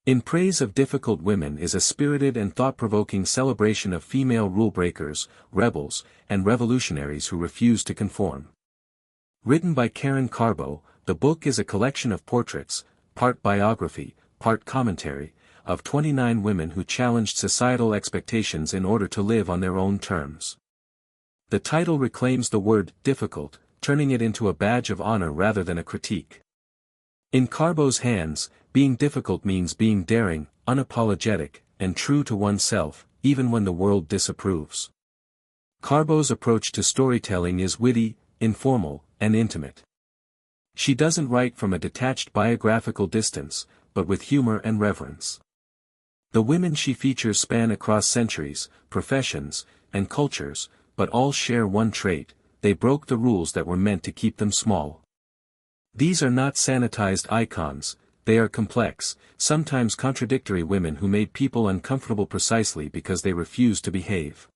In Praise of Difficult Women is a spirited and thought-provoking celebration of female rule-breakers, rebels, and revolutionaries who refuse to conform. Written by Karbo, the book is a collection of portraits, part biography, part commentary, of 29 women who challenged societal expectations in order to live on their own terms. The title reclaims the word difficult, turning it into a badge of honor rather than a critique. In Karbo's hands, being difficult means being daring, unapologetic, and true to oneself, even when the world disapproves. Karbo's approach to storytelling is witty, informal, and intimate. She doesn't write from a detached biographical distance, but with humor and reverence. The women she features span across centuries, professions, and cultures, but all share one trait: they broke the rules that were meant to keep them small. These are not sanitized icons, they are complex, sometimes contradictory women who made people uncomfortable precisely because they refused to behave.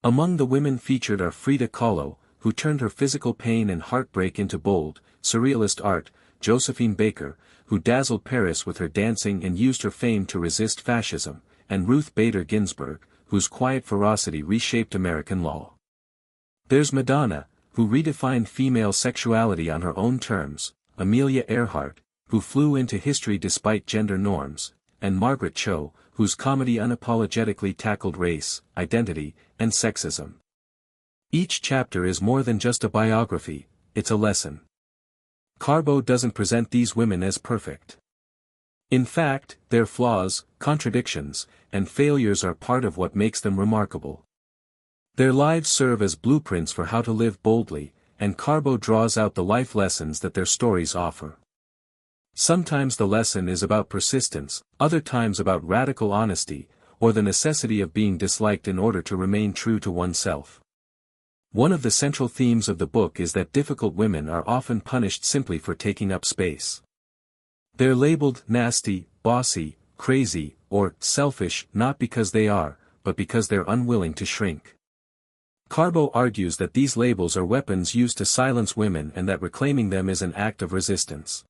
Among the women featured are Frida Kahlo, who turned her physical pain and heartbreak into bold, surrealist art; Josephine Baker, who dazzled Paris with her dancing and used her fame to resist fascism; and Ruth Bader Ginsburg, whose quiet ferocity reshaped American law. There's Madonna, who redefined female sexuality on her own terms; Amelia Earhart, who flew into history despite gender norms; and Margaret Cho, whose comedy unapologetically tackled race, identity, and sexism. Each chapter is more than just a biography, it's a lesson. Karbo doesn't present these women as perfect. In fact, their flaws, contradictions, and failures are part of what makes them remarkable. Their lives serve as blueprints for how to live boldly, and Karbo draws out the life lessons that their stories offer. Sometimes the lesson is about persistence, other times about radical honesty, or the necessity of being disliked in order to remain true to oneself. One of the central themes of the book is that difficult women are often punished simply for taking up space. They're labeled nasty, bossy, crazy, or selfish not because they are, but because they're unwilling to shrink. Karbo argues that these labels are weapons used to silence women and that reclaiming them is an act of resistance.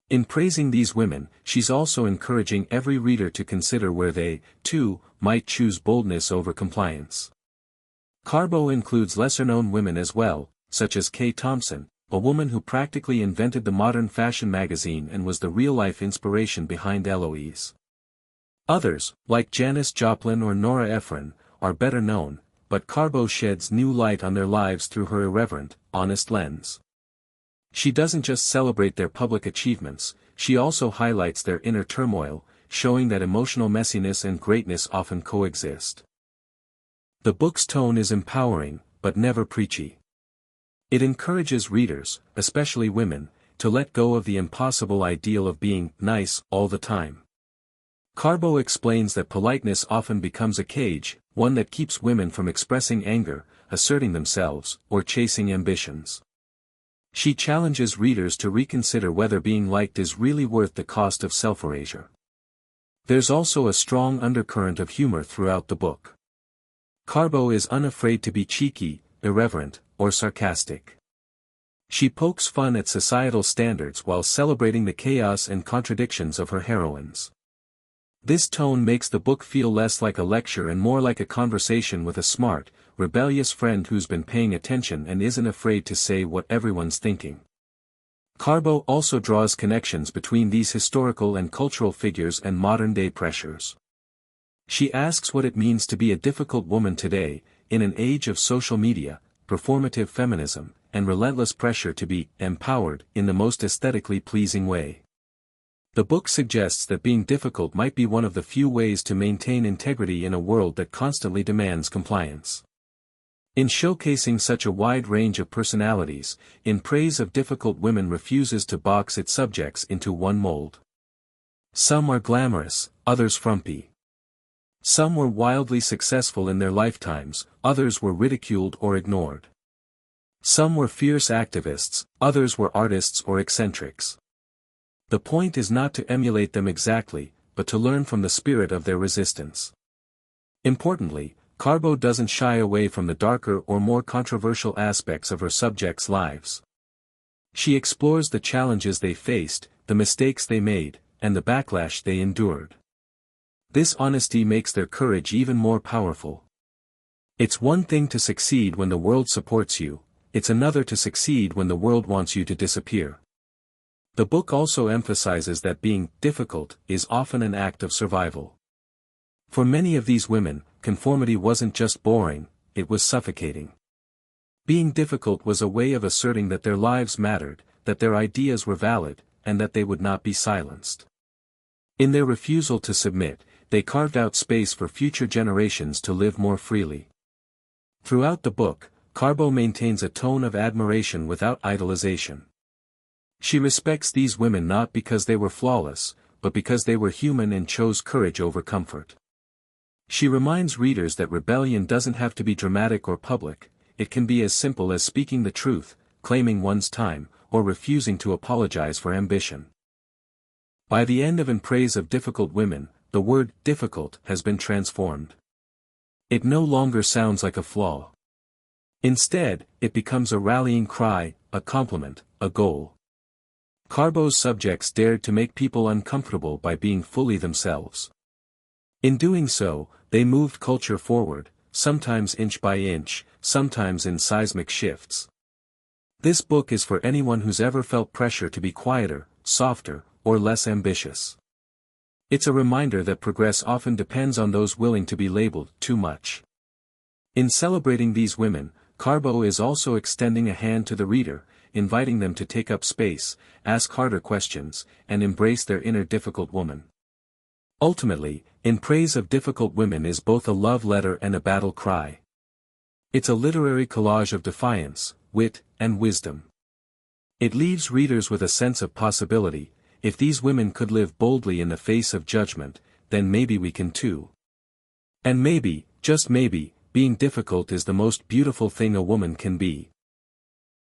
In praising these women, she's also encouraging every reader to consider where they, too, might choose boldness over compliance. Karbo includes lesser-known women as well, such as Kay Thompson, a woman who practically invented the modern fashion magazine and was the real-life inspiration behind Eloise. Others, like Janis Joplin or Nora Ephron, are better known, but Karbo sheds new light on their lives through her irreverent, honest lens. She doesn't just celebrate their public achievements, she also highlights their inner turmoil, showing that emotional messiness and greatness often coexist. The book's tone is empowering, but never preachy. It encourages readers, especially women, to let go of the impossible ideal of being nice all the time. Karbo explains that politeness often becomes a cage, one that keeps women from expressing anger, asserting themselves, or chasing ambitions. She challenges readers to reconsider whether being liked is really worth the cost of self-erasure. There's also a strong undercurrent of humor throughout the book. Karbo is unafraid to be cheeky, irreverent, or sarcastic. She pokes fun at societal standards while celebrating the chaos and contradictions of her heroines. This tone makes the book feel less like a lecture and more like a conversation with a smart, rebellious friend who's been paying attention and isn't afraid to say what everyone's thinking. Karbo also draws connections between these historical and cultural figures and modern-day pressures. She asks what it means to be a difficult woman today, in an age of social media, performative feminism, and relentless pressure to be empowered in the most aesthetically pleasing way. The book suggests that being difficult might be one of the few ways to maintain integrity in a world that constantly demands compliance. In showcasing such a wide range of personalities, In Praise of Difficult Women refuses to box its subjects into one mold. Some are glamorous, others frumpy. Some were wildly successful in their lifetimes, others were ridiculed or ignored. Some were fierce activists, others were artists or eccentrics. The point is not to emulate them exactly, but to learn from the spirit of their resistance. Importantly, Karbo doesn't shy away from the darker or more controversial aspects of her subjects' lives. She explores the challenges they faced, the mistakes they made, and the backlash they endured. This honesty makes their courage even more powerful. It's one thing to succeed when the world supports you, it's another to succeed when the world wants you to disappear. The book also emphasizes that being difficult is often an act of survival. For many of these women, conformity wasn't just boring, it was suffocating. Being difficult was a way of asserting that their lives mattered, that their ideas were valid, and that they would not be silenced. In their refusal to submit, they carved out space for future generations to live more freely. Throughout the book, Karbo maintains a tone of admiration without idolization. She respects these women not because they were flawless, but because they were human and chose courage over comfort. She reminds readers that rebellion doesn't have to be dramatic or public, it can be as simple as speaking the truth, claiming one's time, or refusing to apologize for ambition. By the end of In Praise of Difficult Women, the word difficult has been transformed. It no longer sounds like a flaw. Instead, it becomes a rallying cry, a compliment, a goal. Karbo's subjects dared to make people uncomfortable by being fully themselves. In doing so, they moved culture forward, sometimes inch by inch, sometimes in seismic shifts. This book is for anyone who's ever felt pressure to be quieter, softer, or less ambitious. It's a reminder that progress often depends on those willing to be labeled too much. In celebrating these women, Karbo is also extending a hand to the reader, inviting them to take up space, ask harder questions, and embrace their inner difficult woman. Ultimately, In Praise of Difficult Women is both a love letter and a battle cry. It's a literary collage of defiance, wit, and wisdom. It leaves readers with a sense of possibility. If these women could live boldly in the face of judgment, then maybe we can too. And maybe, just maybe, being difficult is the most beautiful thing a woman can be.